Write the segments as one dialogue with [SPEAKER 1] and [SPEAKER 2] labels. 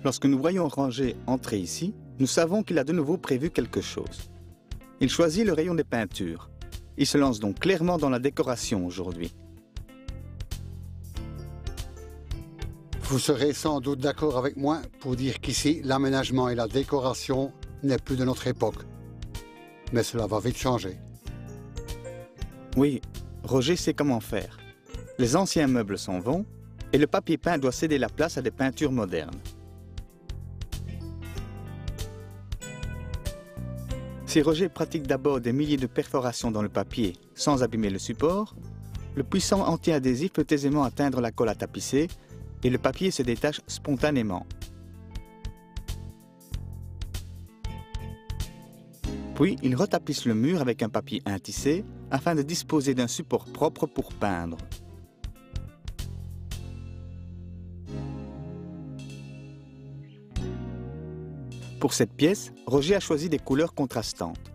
[SPEAKER 1] Lorsque nous voyons Roger entrer ici, nous savons qu'il a de nouveau prévu quelque chose. Il choisit le rayon des peintures. Il se lance donc clairement dans la décoration aujourd'hui.
[SPEAKER 2] Vous serez sans doute d'accord avec moi pour dire qu'ici, l'aménagement et la décoration n'est plus de notre époque. Mais cela va vite changer.
[SPEAKER 1] Oui, Roger sait comment faire. Les anciens meubles s'en vont et le papier peint doit céder la place à des peintures modernes. Si Roger pratique d'abord des milliers de perforations dans le papier sans abîmer le support, le puissant anti-adhésif peut aisément atteindre la colle à tapisser et le papier se détache spontanément. Puis, il retapisse le mur avec un papier intissé afin de disposer d'un support propre pour peindre. Pour cette pièce, Roger a choisi des couleurs contrastantes.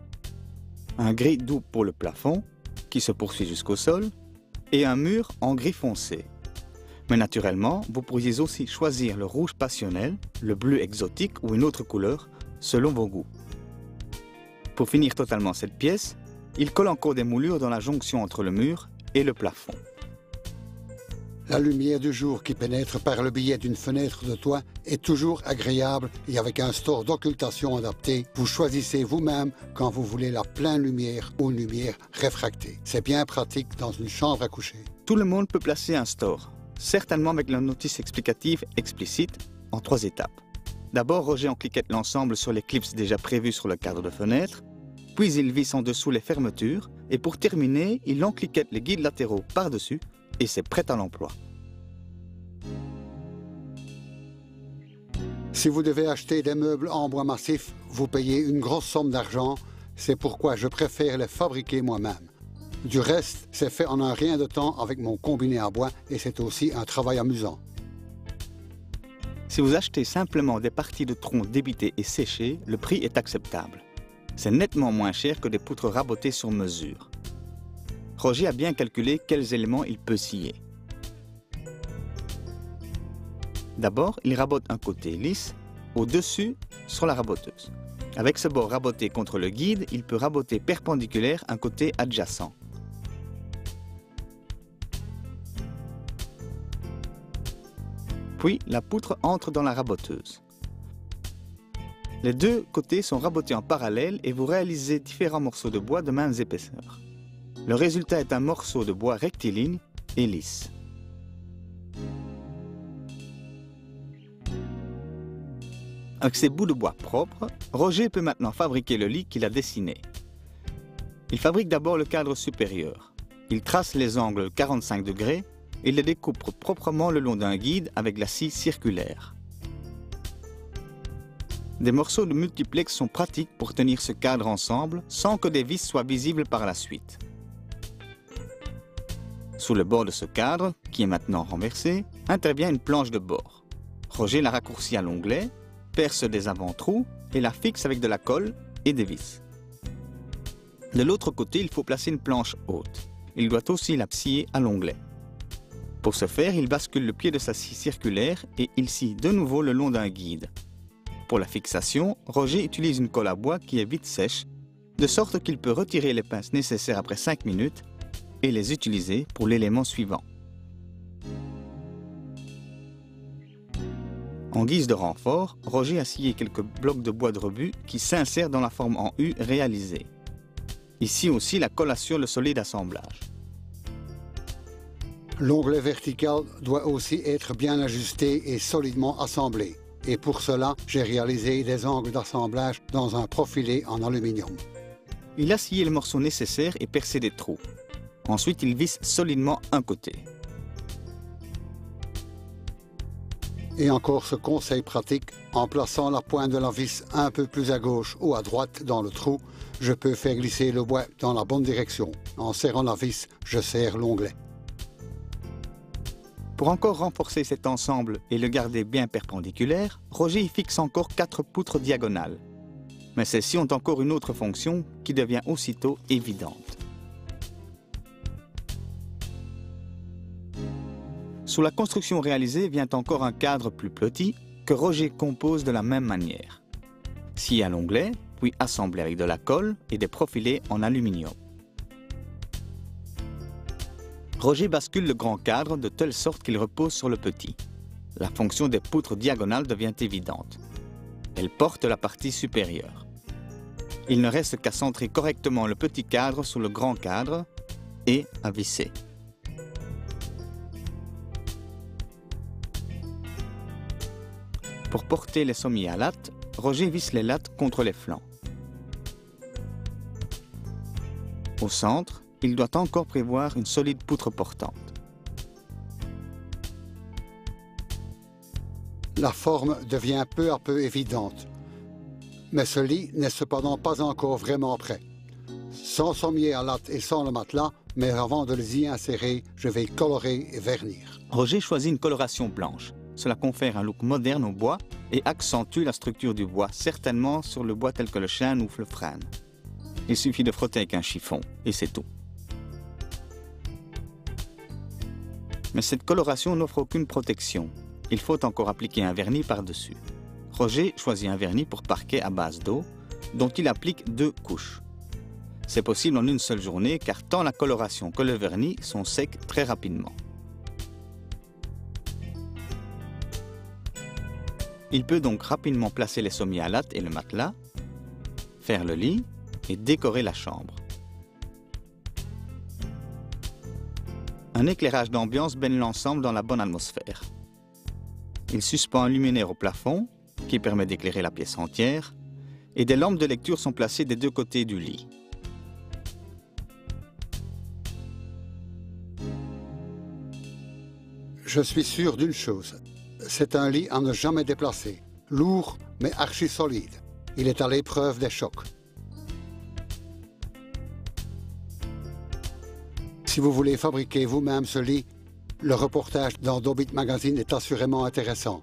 [SPEAKER 1] Un gris doux pour le plafond, qui se poursuit jusqu'au sol, et un mur en gris foncé. Mais naturellement, vous pourriez aussi choisir le rouge passionnel, le bleu exotique ou une autre couleur, selon vos goûts. Pour finir totalement cette pièce, il colle encore des moulures dans la jonction entre le mur et le plafond.
[SPEAKER 2] La lumière du jour qui pénètre par le biais d'une fenêtre de toit est toujours agréable et avec un store d'occultation adapté, vous choisissez vous-même quand vous voulez la pleine lumière ou une lumière réfractée. C'est bien pratique dans une chambre à coucher.
[SPEAKER 1] Tout le monde peut placer un store, certainement avec la notice explicative explicite en 3 étapes. D'abord, Roger encliquette l'ensemble sur les clips déjà prévus sur le cadre de fenêtre, puis il visse en dessous les fermetures et pour terminer, il encliquette les guides latéraux par-dessus et c'est prêt à l'emploi.
[SPEAKER 2] Si vous devez acheter des meubles en bois massif, vous payez une grosse somme d'argent. C'est pourquoi je préfère les fabriquer moi-même. Du reste, c'est fait en un rien de temps avec mon combiné à bois et c'est aussi un travail amusant.
[SPEAKER 1] Si vous achetez simplement des parties de troncs débités et séchés, le prix est acceptable. C'est nettement moins cher que des poutres rabotées sur mesure. Roger a bien calculé quels éléments il peut scier. D'abord, il rabote un côté lisse, au-dessus, sur la raboteuse. Avec ce bord raboté contre le guide, il peut raboter perpendiculaire un côté adjacent. Puis, la poutre entre dans la raboteuse. Les deux côtés sont rabotés en parallèle et vous réalisez différents morceaux de bois de même épaisseur. Le résultat est un morceau de bois rectiligne et lisse. Avec ces bouts de bois propres, Roger peut maintenant fabriquer le lit qu'il a dessiné. Il fabrique d'abord le cadre supérieur. Il trace les angles 45 degrés et les découpe proprement le long d'un guide avec la scie circulaire. Des morceaux de multiplex sont pratiques pour tenir ce cadre ensemble sans que des vis soient visibles par la suite. Sous le bord de ce cadre, qui est maintenant renversé, intervient une planche de bord. Roger la raccourcit à l'onglet, perce des avant-trous et la fixe avec de la colle et des vis. De l'autre côté, il faut placer une planche haute. Il doit aussi la scier à l'onglet. Pour ce faire, il bascule le pied de sa scie circulaire et il scie de nouveau le long d'un guide. Pour la fixation, Roger utilise une colle à bois qui est vite sèche, de sorte qu'il peut retirer les pinces nécessaires après 5 minutes et les utiliser pour l'élément suivant. En guise de renfort, Roger a scié quelques blocs de bois de rebut qui s'insèrent dans la forme en U réalisée. Ici aussi, la colle assure le solide assemblage.
[SPEAKER 2] L'onglet vertical doit aussi être bien ajusté et solidement assemblé. Et pour cela, j'ai réalisé des angles d'assemblage dans un profilé en aluminium.
[SPEAKER 1] Il a scié le morceau nécessaire et percé des trous. Ensuite, il visse solidement un côté.
[SPEAKER 2] Et encore ce conseil pratique, en plaçant la pointe de la vis un peu plus à gauche ou à droite dans le trou, je peux faire glisser le bois dans la bonne direction. En serrant la vis, je serre l'onglet.
[SPEAKER 1] Pour encore renforcer cet ensemble et le garder bien perpendiculaire, Roger y fixe encore 4 poutres diagonales. Mais celles-ci ont encore une autre fonction qui devient aussitôt évidente. Sous la construction réalisée vient encore un cadre plus petit, que Roger compose de la même manière. Scie à l'onglet, puis assemblé avec de la colle et des profilés en aluminium. Roger bascule le grand cadre de telle sorte qu'il repose sur le petit. La fonction des poutres diagonales devient évidente. Elle porte la partie supérieure. Il ne reste qu'à centrer correctement le petit cadre sur le grand cadre et à visser. Pour porter les sommiers à lattes, Roger visse les lattes contre les flancs. Au centre, il doit encore prévoir une solide poutre portante.
[SPEAKER 2] La forme devient peu à peu évidente. Mais ce lit n'est cependant pas encore vraiment prêt. Sans sommier à latte et sans le matelas, mais avant de les y insérer, je vais colorer et vernir.
[SPEAKER 1] Roger choisit une coloration blanche. Cela confère un look moderne au bois et accentue la structure du bois, certainement sur le bois tel que le chêne ou le frêne. Il suffit de frotter avec un chiffon et c'est tout. Mais cette coloration n'offre aucune protection. Il faut encore appliquer un vernis par-dessus. Roger choisit un vernis pour parquet à base d'eau, dont il applique 2 couches. C'est possible en une seule journée car tant la coloration que le vernis sont secs très rapidement. Il peut donc rapidement placer les sommiers à latte et le matelas, faire le lit et décorer la chambre. Un éclairage d'ambiance baigne l'ensemble dans la bonne atmosphère. Il suspend un luminaire au plafond, qui permet d'éclairer la pièce entière, et des lampes de lecture sont placées des 2 côtés du lit.
[SPEAKER 2] Je suis sûr d'une chose. C'est un lit à ne jamais déplacer. Lourd, mais archi solide. Il est à l'épreuve des chocs. Si vous voulez fabriquer vous-même ce lit, le reportage dans Dobit Magazine est assurément intéressant.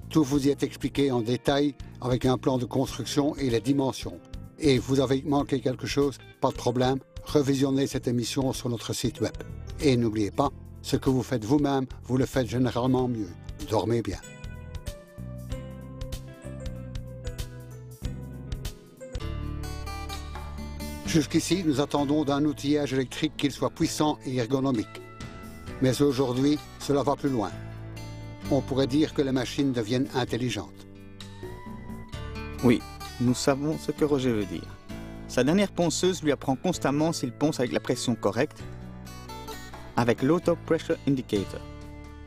[SPEAKER 2] Tout vous y est expliqué en détail avec un plan de construction et les dimensions. Et vous avez manqué quelque chose, pas de problème, revisionnez cette émission sur notre site web. Et n'oubliez pas, ce que vous faites vous-même, vous le faites généralement mieux. Dormez bien. Jusqu'ici, nous attendons d'un outillage électrique qu'il soit puissant et ergonomique. Mais aujourd'hui, cela va plus loin. On pourrait dire que les machines deviennent intelligentes.
[SPEAKER 1] Oui, nous savons ce que Roger veut dire. Sa dernière ponceuse lui apprend constamment s'il ponce avec la pression correcte, avec l'Auto Pressure Indicator.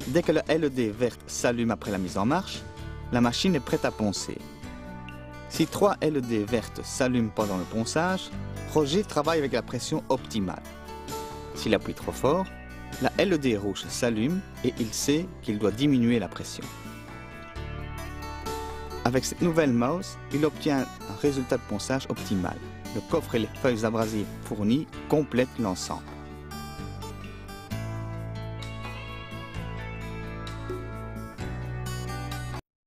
[SPEAKER 1] Dès que la LED verte s'allume après la mise en marche, la machine est prête à poncer. Si 3 LED vertes s'allument pendant le ponçage, Roger travaille avec la pression optimale. S'il appuie trop fort, la LED rouge s'allume et il sait qu'il doit diminuer la pression. Avec cette nouvelle mouse, il obtient un résultat de ponçage optimal. Le coffre et les feuilles abrasives fournies complètent l'ensemble.